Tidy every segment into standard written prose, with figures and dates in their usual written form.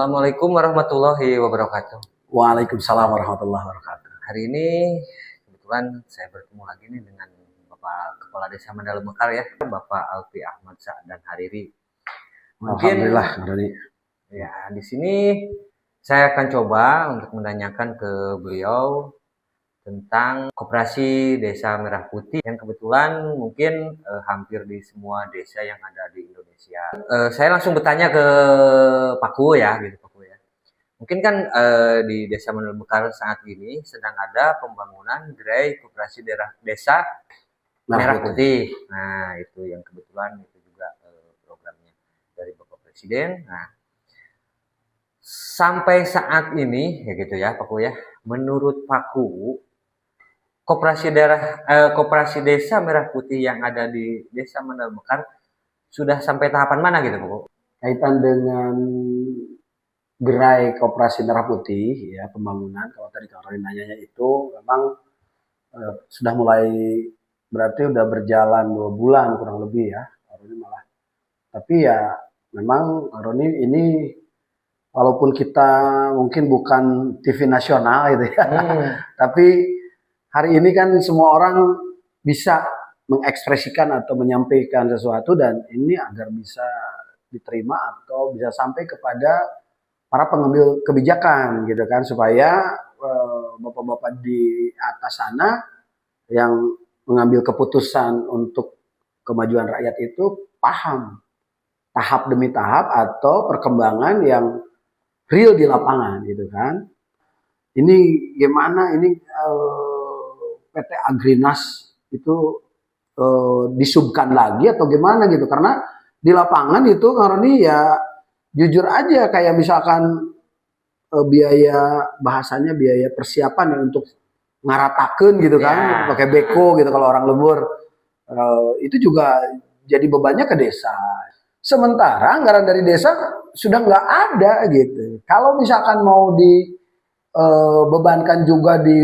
Assalamualaikum warahmatullahi wabarakatuh. Waalaikumsalam warahmatullahi wabarakatuh. Hari ini kebetulan saya bertemu lagi nih dengan Bapak Kepala Desa Mandala Mekar ya, Bapak Alfi Ahmad dan Hariri. Mungkin Alhamdulillah, Roni. Ya, di sini saya akan coba untuk menanyakan ke beliau tentang Koperasi Desa Merah Putih yang kebetulan mungkin hampir di semua desa yang ada di Indonesia. Saya langsung bertanya ke Paku ya, gitu Paku ya. Mungkin kan di Desa Mandala Mekar saat ini sedang ada pembangunan gerai Koperasi Desa Merah Putih. Nah, itu yang kebetulan itu juga programnya dari Bapak Presiden. Nah, sampai saat ini ya gitu ya Paku ya. Menurut Paku, Koperasi Desa Merah Putih yang ada di Desa Mandala Mekar sudah sampai tahapan mana gitu Paku? Kaitan dengan gerai Koperasi Merah Putih ya, pembangunan, kalau tadi Kak Roni nanyanya itu memang sudah mulai, berarti udah berjalan 2 bulan kurang lebih ya Kak Roni malah. Tapi ya memang Kak Roni ini walaupun kita mungkin bukan TV nasional gitu ya, tapi hari ini kan semua orang bisa mengekspresikan atau menyampaikan sesuatu, dan ini agar bisa diterima atau bisa sampai kepada para pengambil kebijakan gitu kan, supaya bapak-bapak di atas sana yang mengambil keputusan untuk kemajuan rakyat itu paham tahap demi tahap atau perkembangan yang real di lapangan gitu kan. Ini gimana ini PT Agrinas itu disubkan lagi atau gimana gitu, karena di lapangan itu karena ini ya jujur aja kayak misalkan biaya bahasanya biaya persiapan ya untuk ngaratakeun gitu kan, pakai beko gitu kalau orang lembur, itu juga jadi bebannya ke desa. Sementara anggaran dari desa sudah nggak ada gitu. Kalau misalkan mau dibebankan juga di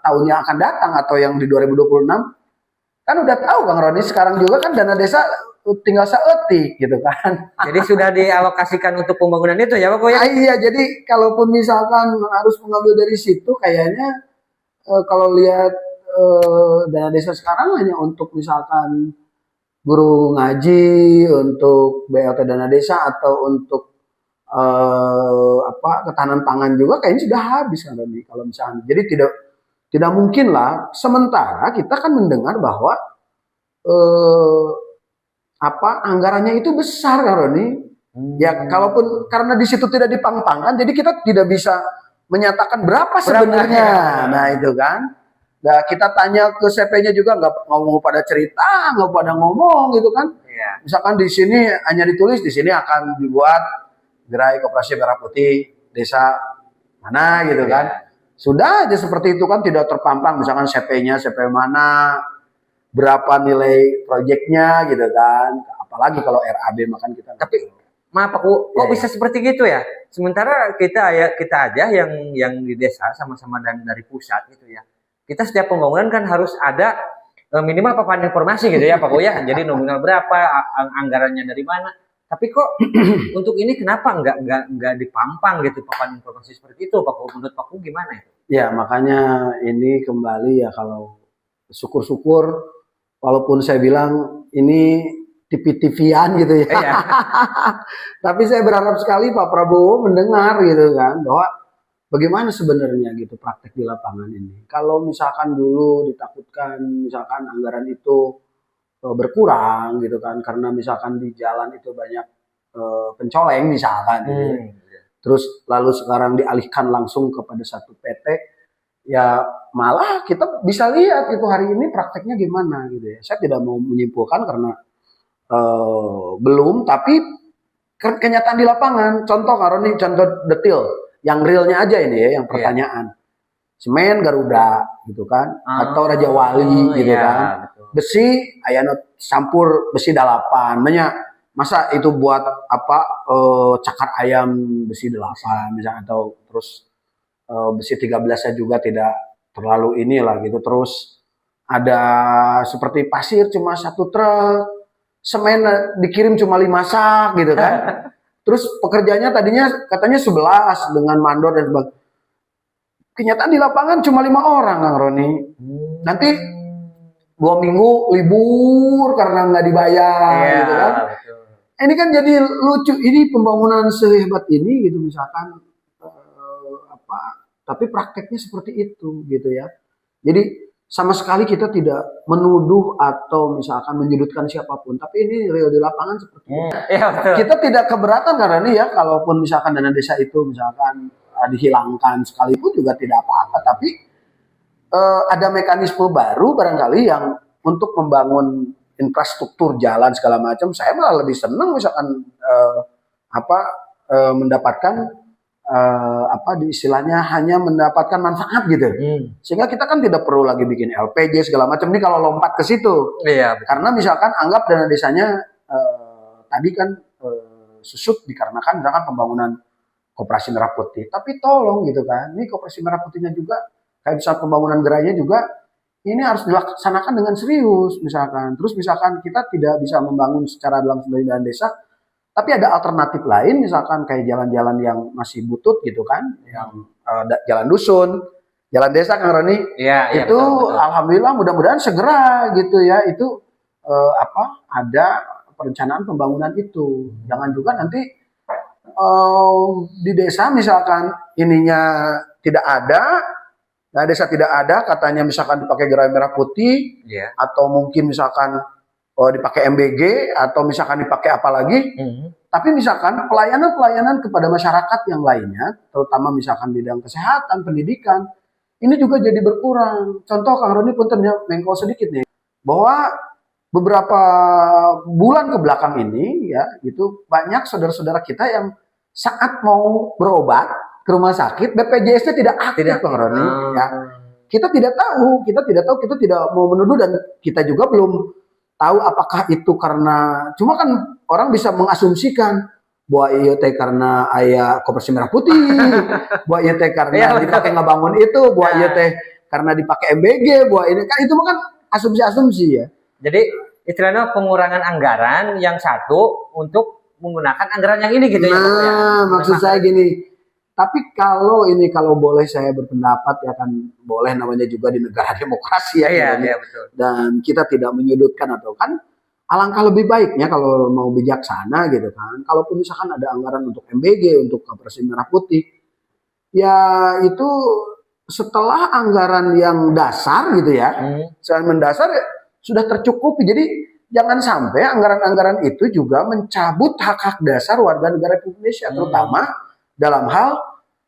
tahun yang akan datang atau yang di 2026, kan udah tahu Bang Roni sekarang juga kan dana desa tinggal seetik gitu kan. Jadi sudah dialokasikan untuk pembangunan itu ya Pak ya? Iya, jadi kalaupun misalkan harus mengambil dari situ kayaknya kalau lihat dana desa sekarang hanya untuk misalkan guru ngaji, untuk BLT dana desa atau untuk ketahanan pangan juga kayaknya sudah habis kan Roni kalau misalnya. Jadi tidak mungkin lah. Sementara kita kan mendengar bahwa anggarannya itu besar kan Roni. Ya kalaupun karena di situ tidak dipang-pangkan, jadi kita tidak bisa menyatakan berapa sebenarnya. Nah itu kan. Nah, kita tanya ke CP-nya juga nggak mau pada cerita, nggak pada ngomong gitu kan. Iya. Misalkan di sini hanya ditulis di sini akan dibuat gerai Koperasi Merah Putih desa mana gitu kan. Sudah aja seperti itu kan, tidak terpampang misalkan CP-nya CP mana, berapa nilai proyeknya gitu kan. Apalagi kalau RAB makan kita. Tapi maaf Pak, kok bisa seperti gitu ya? Sementara kita aja yang di desa sama-sama dan dari pusat gitu ya. Kita setiap pembangunan kan harus ada minimal papan informasi gitu ya Pak ya. Jadi nominal berapa, anggarannya dari mana. Tapi kok untuk ini kenapa nggak dipampang gitu papan informasi seperti itu Pak? Menurut Pak gimana itu? Ya makanya ini kembali ya, kalau syukur-syukur walaupun saya bilang ini TV-TV-an gitu ya. Iya. Tapi saya berharap sekali Pak Prabowo mendengar gitu kan, bahwa bagaimana sebenarnya gitu praktek di lapangan ini. Kalau misalkan dulu ditakutkan misalkan anggaran itu berkurang gitu kan, karena misalkan di jalan itu banyak pencoleng misalkan gitu. Terus lalu sekarang dialihkan langsung kepada satu PT, ya malah kita bisa lihat itu hari ini prakteknya gimana gitu ya. Saya tidak mau menyimpulkan karena belum, tapi kenyataan di lapangan. Contoh Karoni, contoh detil yang realnya aja ini ya, yang pertanyaan. Semen Garuda gitu kan, atau Raja Wali gitu kan. Betul. Besi ayana campur besi 8. Masa itu buat cakar ayam besi 8 misalnya, atau terus besi 13-nya juga tidak terlalu inilah gitu. Terus ada seperti pasir cuma 1 truk, semen dikirim cuma 5 sak gitu kan. Terus pekerjanya tadinya katanya 11 dengan mandor dan sebagainya. Kenyataan di lapangan cuma 5 orang, Kang Roni. Nanti 2 minggu libur karena nggak dibayar, gitu kan. Betul. Ini kan jadi lucu. Ini pembangunan sehebat ini, gitu misalkan tapi prakteknya seperti itu, gitu ya. Jadi sama sekali kita tidak menuduh atau misalkan menyudutkan siapapun, tapi ini real di lapangan seperti itu. Kita tidak keberatan karena ini ya, kalaupun misalkan dana desa itu misalkan dihilangkan sekalipun juga tidak apa-apa, tapi ada mekanisme baru barangkali yang untuk membangun infrastruktur jalan segala macam. Saya malah lebih senang misalkan mendapatkan di istilahnya hanya mendapatkan manfaat gitu. Sehingga kita kan tidak perlu lagi bikin LPJ segala macam. Ini kalau lompat ke situ. Karena misalkan anggap dana desanya tadi kan susut dikarenakan misalkan pembangunan Koperasi Merah Putih. Tapi tolong gitu kan. Ini Koperasi Merah Putihnya juga kayak misalkan pembangunan gerainya juga ini harus dilaksanakan dengan serius misalkan. Terus misalkan kita tidak bisa membangun secara dalam dana desa, tapi ada alternatif lain, misalkan kayak jalan-jalan yang masih butut gitu kan, yang jalan dusun, jalan desa, Kang Roni. Itu betul. Alhamdulillah mudah-mudahan segera gitu ya, itu ada perencanaan pembangunan itu. Jangan juga nanti di desa misalkan ininya tidak ada, nah desa tidak ada, katanya misalkan dipakai gerai merah putih, atau mungkin misalkan dipakai MBG atau misalkan dipakai apa lagi, tapi misalkan pelayanan-pelayanan kepada masyarakat yang lainnya, terutama misalkan bidang kesehatan, pendidikan, ini juga jadi berkurang. Contoh Kang Roni punten ya, mengko sedikit nih, bahwa beberapa bulan ke belakang ini ya, itu banyak saudara-saudara kita yang saat mau berobat ke rumah sakit, BPJS-nya tidak aktif, Kang Roni. Ya. Kita tidak tahu, kita tidak mau menuduh dan kita juga belum tahu apakah itu karena, cuma kan orang bisa mengasumsikan bahwa iya teh karena aya Koperasi Merah Putih, bahwa iya teh karena dipakai ngebangun itu, bahwa iya teh karena dipakai MBG, bahwa ini kan itu kan asumsi-asumsi ya. Jadi istilahnya pengurangan anggaran yang satu untuk menggunakan anggaran yang ini gitu ya. Nah, maksud saya gini. Tapi kalau boleh saya berpendapat ya kan boleh, namanya juga di negara demokrasi ya. Iya, betul. Dan kita tidak menyudutkan atau kan alangkah lebih baiknya kalau mau bijaksana gitu kan. Kalaupun misalkan ada anggaran untuk MBG, untuk Koperasi Merah Putih, ya itu setelah anggaran yang dasar gitu ya, selain mendasar ya, sudah tercukupi. Jadi jangan sampai anggaran-anggaran itu juga mencabut hak-hak dasar warga negara Indonesia, terutama dalam hal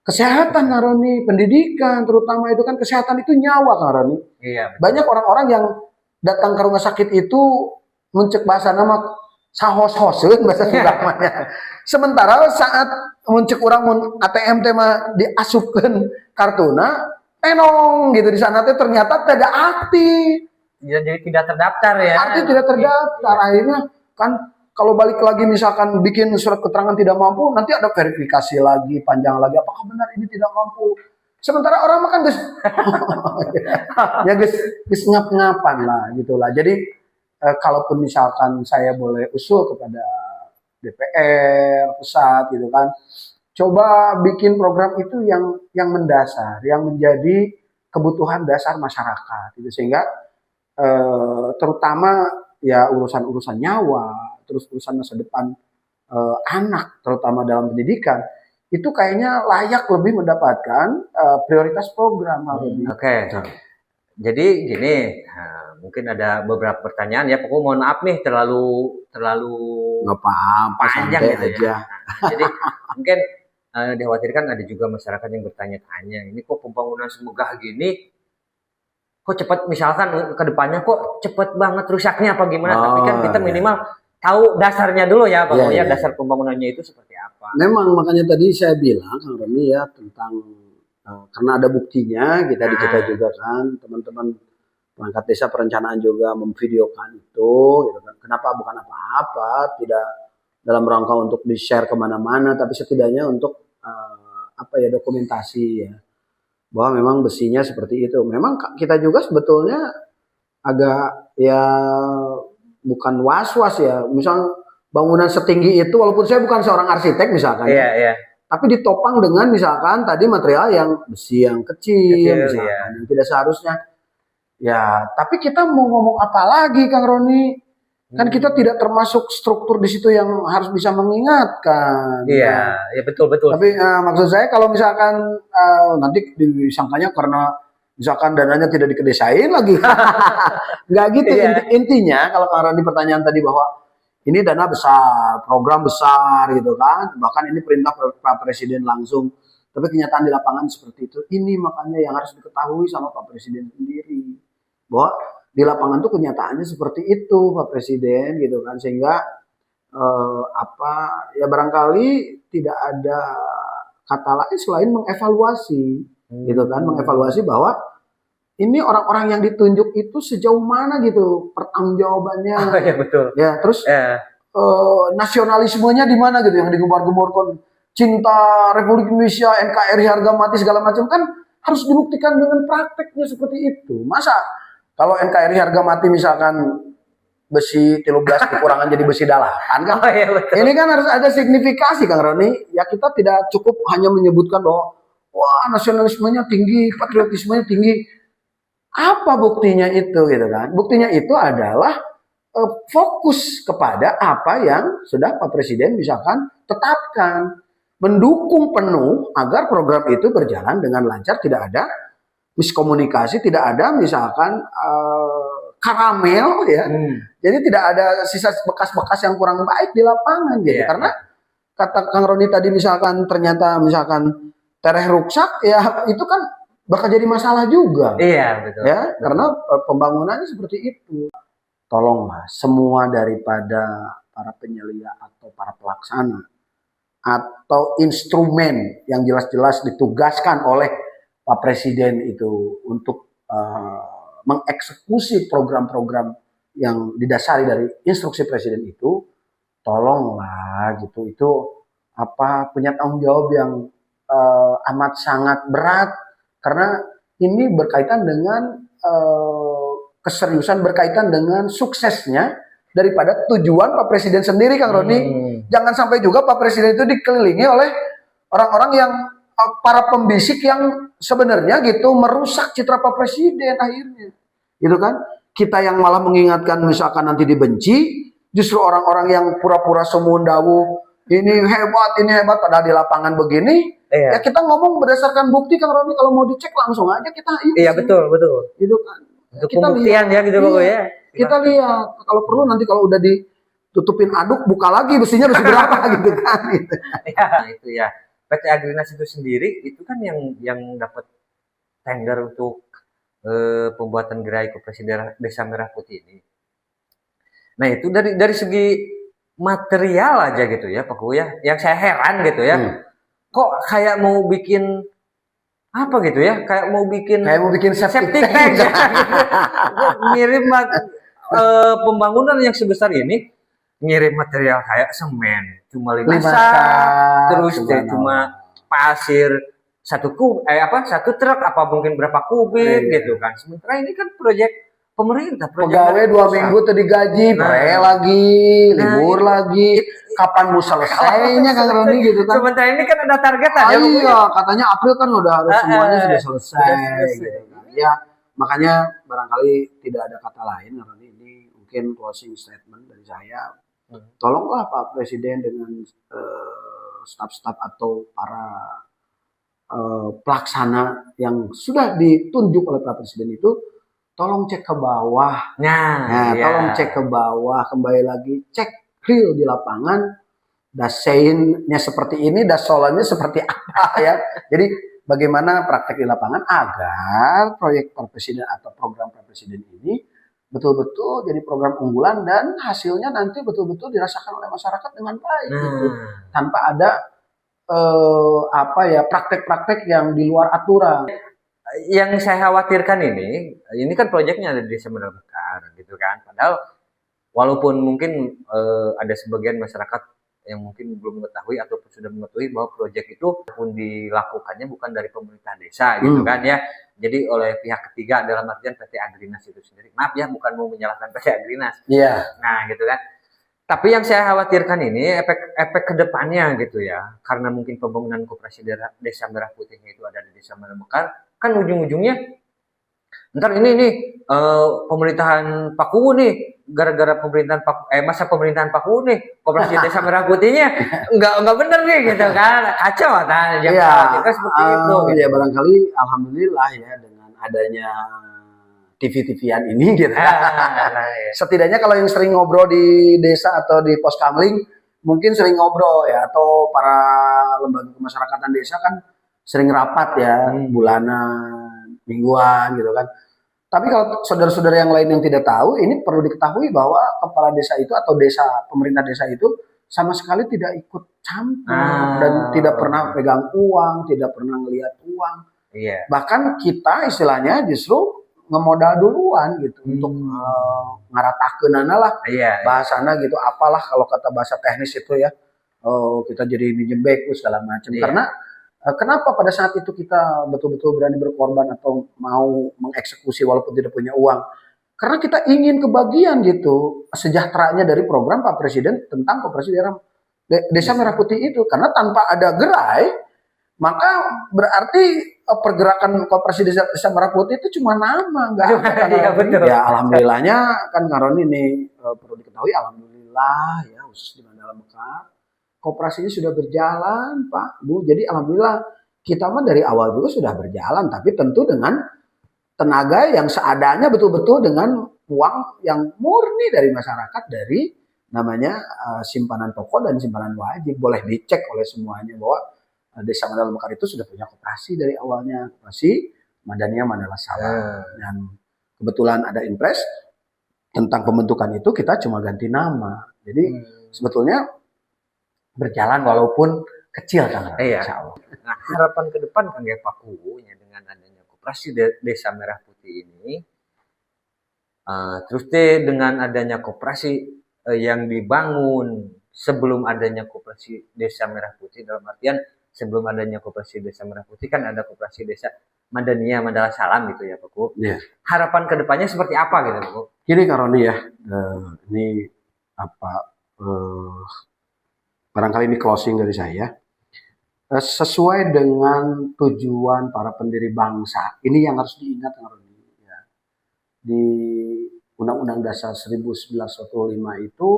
kesehatan, Kang Roni, pendidikan, terutama itu kan kesehatan itu nyawa, Kang Roni. Banyak orang-orang yang datang ke rumah sakit itu mencek bahasa nama sahos-hoseun bahasa namanya. Sementara saat mencek orang ATM tema diasupkan kartuna, enong gitu di sana ternyata tidak aktif. Jadi tidak terdaftar ya. Artinya tidak terdaftar. Akhirnya kan kalau balik lagi misalkan bikin surat keterangan tidak mampu, nanti ada verifikasi lagi, panjang lagi, apakah benar ini tidak mampu. Sementara orang makan ya guys ngap-ngapan lah gitulah. Jadi kalaupun misalkan saya boleh usul kepada DPR pusat gitu kan, coba bikin program itu yang mendasar, yang menjadi kebutuhan dasar masyarakat gitu, sehingga terutama ya urusan-urusan nyawa, terus urusan masa depan anak, terutama dalam pendidikan, itu kayaknya layak lebih mendapatkan prioritas program. Oke. Jadi gini, mungkin ada beberapa pertanyaan ya, pokoknya mohon maaf nih terlalu nggak apa-apa, panjang gitu aja. Ya. Jadi mungkin dikhawatirkan ada juga masyarakat yang bertanya-tanya, ini kok pembangunan semegah gini, kok cepat, misalkan ke depannya kok cepat banget rusaknya apa gimana, tapi kan kita minimal tahu dasarnya dulu ya, pokoknya dasar pembangunannya itu seperti apa. Memang makanya tadi saya bilang Kang Roni ya tentang karena ada buktinya, kita juga kan teman-teman perangkat desa perencanaan juga memvideokan itu gitu kan. Kenapa bukan apa-apa, tidak dalam rangka untuk di-share kemana-mana, tapi setidaknya untuk dokumentasi ya, bahwa memang besinya seperti itu. Memang kita juga sebetulnya agak ya bukan was-was ya, misal bangunan setinggi itu, walaupun saya bukan seorang arsitek misalkan, tapi ditopang dengan misalkan tadi material yang besi yang kecil misalkan, yang tidak seharusnya. Ya, tapi kita mau ngomong apa lagi, Kang Roni? Kan kita tidak termasuk struktur di situ yang harus bisa mengingatkan. Iya, ya betul. Tapi maksud saya kalau misalkan nanti disangkanya karena misalkan dananya tidak dikedesain lagi, nggak gitu. Intinya kalau Kang Roni pertanyaan tadi bahwa ini dana besar, program besar gitu kan, bahkan ini perintah Pak Presiden langsung. Tapi kenyataan di lapangan seperti itu. Ini makanya yang harus diketahui sama Pak Presiden sendiri, bahwa di lapangan tuh kenyataannya seperti itu Pak Presiden gitu kan, sehingga ya barangkali tidak ada kata lain selain mengevaluasi gitu kan, mengevaluasi bahwa ini orang-orang yang ditunjuk itu sejauh mana gitu pertanggungjawabannya. Ya betul. Ya terus nasionalismenya di mana gitu yang digembar-gemborkan, cinta Republik Indonesia, NKRI harga mati segala macam, kan harus dibuktikan dengan prakteknya seperti itu. Masa kalau NKRI harga mati misalkan besi 13 dikurangan jadi besi 8 kan? Ini kan harus ada signifikasi Kang Roni. Ya kita tidak cukup hanya menyebutkan bahwa wah nasionalismenya tinggi, patriotismenya tinggi. Apa buktinya itu gitu kan? Buktinya itu adalah fokus kepada apa yang sudah Pak Presiden misalkan tetapkan, mendukung penuh agar program itu berjalan dengan lancar, tidak ada miskomunikasi, tidak ada misalkan karamel ya. Jadi tidak ada sisa bekas-bekas yang kurang baik di lapangan gitu. Karena kata Kang Roni tadi misalkan ternyata misalkan tereh rusak ya, itu kan bakal jadi masalah juga. Iya, betul. Ya, karena pembangunannya seperti itu. Tolonglah semua daripada para penyelia atau para pelaksana atau instrumen yang jelas-jelas ditugaskan oleh Pak Presiden itu untuk mengeksekusi program-program yang didasari dari instruksi Presiden itu, tolonglah gitu, itu punya tanggung jawab yang amat sangat berat, karena ini berkaitan dengan keseriusan, berkaitan dengan suksesnya daripada tujuan Pak Presiden sendiri, Kang Roni. Jangan sampai juga Pak Presiden itu dikelilingi oleh orang-orang yang para pembisik yang sebenarnya gitu merusak citra Pak Presiden akhirnya. Gitu kan? Kita yang malah mengingatkan misalkan nanti dibenci, justru orang-orang yang pura-pura semundawu, ini hebat, padahal di lapangan begini. Ya kita ngomong berdasarkan bukti, Kang Roni. Kalau mau dicek langsung aja kita. Iya betul. Gitu kan. Untuk kita pembuktian lihat, ya gitu ya. Kita lihat. Kalau perlu nanti kalau udah ditutupin aduk, buka lagi besi berapa gitu kan. Gitu. Ya itu ya. PT Agrinas itu sendiri itu kan yang dapat tender untuk pembuatan gerai koperasi Desa Merah Putih ini. Nah itu dari segi material aja gitu ya Pak Ku ya, yang saya heran gitu ya, kok kayak mau bikin apa gitu ya, kayak mau bikin septic tank ya, ngirim pembangunan yang sebesar ini, ngirim material kayak semen cuma 5 sak, terus cuma pasir satu truk apa mungkin berapa kubik gitu kan. Sementara ini kan proyek pemerintah, pegawai 2 minggu tuh digaji, lagi libur lagi, kapan mau selesainya Kang Roni gitu kan. Sementara ini kan ada targetan ya. Iya, katanya April kan udah harus semuanya sudah selesai gitu kan. Ya, makanya barangkali tidak ada kata lain Kang Roni, ini mungkin closing statement dari saya. Tolonglah Pak Presiden dengan staf-staf atau para pelaksana yang sudah ditunjuk oleh Pak Presiden itu, tolong cek ke bawah. Tolong cek ke bawah, kembali lagi cek real di lapangan. Dasainnya seperti ini, dasolannya seperti apa ya. Jadi bagaimana praktek di lapangan agar proyek Pak Presiden atau program Pak Presiden ini betul-betul jadi program unggulan dan hasilnya nanti betul-betul dirasakan oleh masyarakat dengan baik gitu. Tanpa ada praktek-praktek yang di luar aturan. Yang saya khawatirkan ini kan proyeknya ada di Desa Merah Mekar gitu kan. Padahal walaupun mungkin ada sebagian masyarakat yang mungkin belum mengetahui ataupun sudah mengetahui bahwa proyek itu pun dilakukannya bukan dari pemerintah desa gitu kan ya. Jadi oleh pihak ketiga dalam artian PT Agrinas itu sendiri. Maaf ya, bukan mau menyalahkan PT Agrinas. Iya. Nah gitu kan. Tapi yang saya khawatirkan ini efek ke depannya gitu ya. Karena mungkin pembangunan koperasi Desa Merah Putihnya itu ada di Desa Mandal Mekar, kan ujung-ujungnya ntar ini nih pemerintahan Pak Kuwu nih, gara-gara masa pemerintahan Pak Kuwu nih, koperasi Desa Merah Putihnya nggak bener nih gitu kan, kacau kan, ya, seperti itu. Gitu. Ya barangkali alhamdulillah ya dengan adanya TV-TV-an ini gitu. Ya. Setidaknya kalau yang sering ngobrol di desa atau di pos kamling mungkin sering ngobrol ya, atau para lembaga kemasyarakatan desa kan sering rapat ya, bulanan, mingguan gitu kan. Tapi kalau saudara-saudara yang lain yang tidak tahu, ini perlu diketahui bahwa kepala desa itu atau pemerintah desa itu sama sekali tidak ikut campur dan tidak pernah pegang uang, tidak pernah ngelihat uang. Iya. Bahkan kita istilahnya justru ngemodal duluan gitu untuk ngaratakeunana lah, bahasana gitu, apalah kalau kata bahasa teknis itu ya, kita jadi minjem beku segala macam. Karena kenapa pada saat itu kita betul-betul berani berkorban atau mau mengeksekusi walaupun tidak punya uang? Karena kita ingin kebagian gitu sejahteranya dari program Pak Presiden tentang koperasi Desa Merah Putih itu. Karena tanpa ada gerai, maka berarti pergerakan koperasi Desa Merah Putih itu cuma nama, nggak ada. Ya alhamdulillahnya kan Karon ini perlu diketahui, alhamdulillah ya, khusus di Mandal Mekar koperasinya sudah berjalan, Pak, Bu. Jadi alhamdulillah kita mah dari awal juga sudah berjalan, tapi tentu dengan tenaga yang seadanya, betul-betul dengan uang yang murni dari masyarakat, dari namanya simpanan pokok dan simpanan wajib. Boleh dicek oleh semuanya bahwa Desa Mandal Mekar itu sudah punya koperasi dari awalnya, koperasi Madania Mandala Sawah. Dan kebetulan ada impres tentang pembentukan itu, kita cuma ganti nama. Jadi sebetulnya berjalan walaupun kecil kan. Insya Allah. Nah, harapan ke depan kan ya Pak Kuwu ya, dengan adanya koperasi Desa Merah Putih ini, terus dengan adanya koperasi yang dibangun sebelum adanya koperasi Desa Merah Putih, dalam artian sebelum adanya koperasi Desa Merah Putih kan ada koperasi Desa Madania Mandala Salam gitu ya Pak Kuwu. Harapan ke depannya seperti apa gitu Pak Kuwu? Gini Karoni ya, ini barangkali ini closing dari saya. Sesuai dengan tujuan para pendiri bangsa, ini yang harus diingat ya. Di Undang-Undang Dasar 1945 itu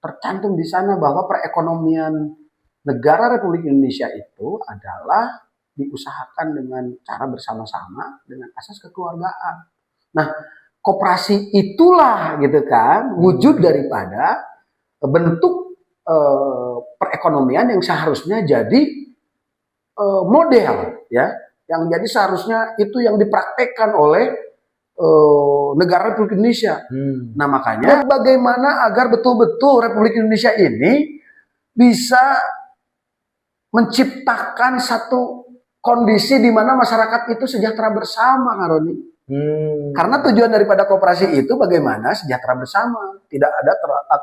tercantum di sana bahwa perekonomian negara Republik Indonesia itu adalah diusahakan dengan cara bersama-sama dengan asas kekeluargaan. Nah, koperasi itulah gitu kan wujud daripada bentuk perekonomian yang seharusnya jadi model ya, yang jadi seharusnya itu yang dipraktekkan oleh negara Republik Indonesia. Nah makanya bagaimana agar betul-betul Republik Indonesia ini bisa menciptakan satu kondisi di mana masyarakat itu sejahtera bersama, Karoni. Karena tujuan daripada koperasi itu bagaimana sejahtera bersama, tidak ada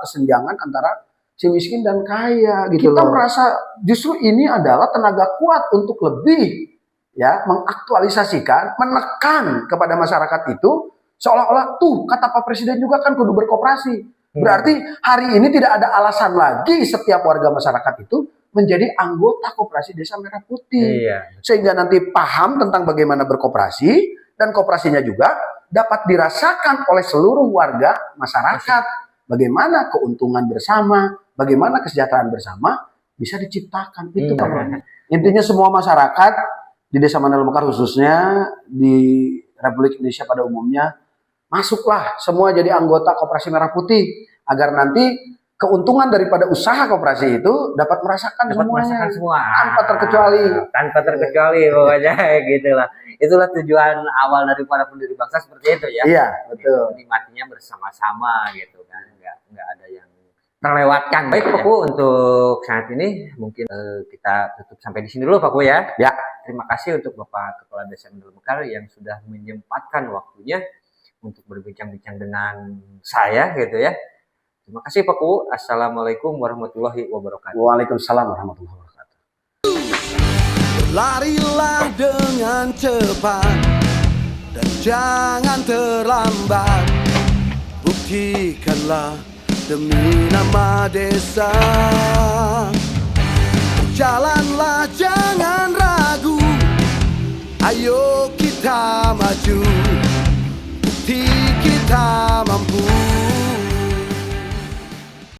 kesenjangan antara si miskin dan kaya gitu. Kita merasa justru ini adalah tenaga kuat untuk lebih ya mengaktualisasikan, menekan kepada masyarakat itu seolah-olah tuh kata Pak Presiden juga kan kudu berkoperasi. Berarti hari ini tidak ada alasan lagi setiap warga masyarakat itu menjadi anggota koperasi Desa Merah Putih. Sehingga nanti paham tentang bagaimana berkoperasi dan koperasinya juga dapat dirasakan oleh seluruh warga masyarakat. Bagaimana keuntungan bersama, bagaimana kesejahteraan bersama bisa diciptakan. Itu kan. Intinya semua masyarakat di Desa Mandal Mekar khususnya, di Republik Indonesia pada umumnya, masuklah semua jadi anggota Koperasi Merah Putih agar nanti keuntungan daripada usaha koperasi itu dapat merasakan semuanya tanpa terkecuali. Tanpa terkecuali pokoknya gitulah. Itulah tujuan awal dari para pendiri bangsa seperti itu ya. Iya, betul. Nikmatinya bersama-sama gitu kan. Enggak ada yang terlewatkan. Baik Pak Kuwu, untuk saat ini mungkin kita tutup sampai di sini dulu Pak Kuwu ya. Ya. Terima kasih untuk Bapak Kepala Desa Mandal Mekar yang sudah menyempatkan waktunya untuk berbincang-bincang dengan saya gitu ya. Terima kasih Pak Kuwu. Assalamualaikum warahmatullahi wabarakatuh. Waalaikumsalam warahmatullahi wabarakatuh. Larilah dengan cepat dan jangan terlambat. Buktikanlah demi nama desa. Jalanlah jangan ragu, ayo kita maju, bukti kita mampu.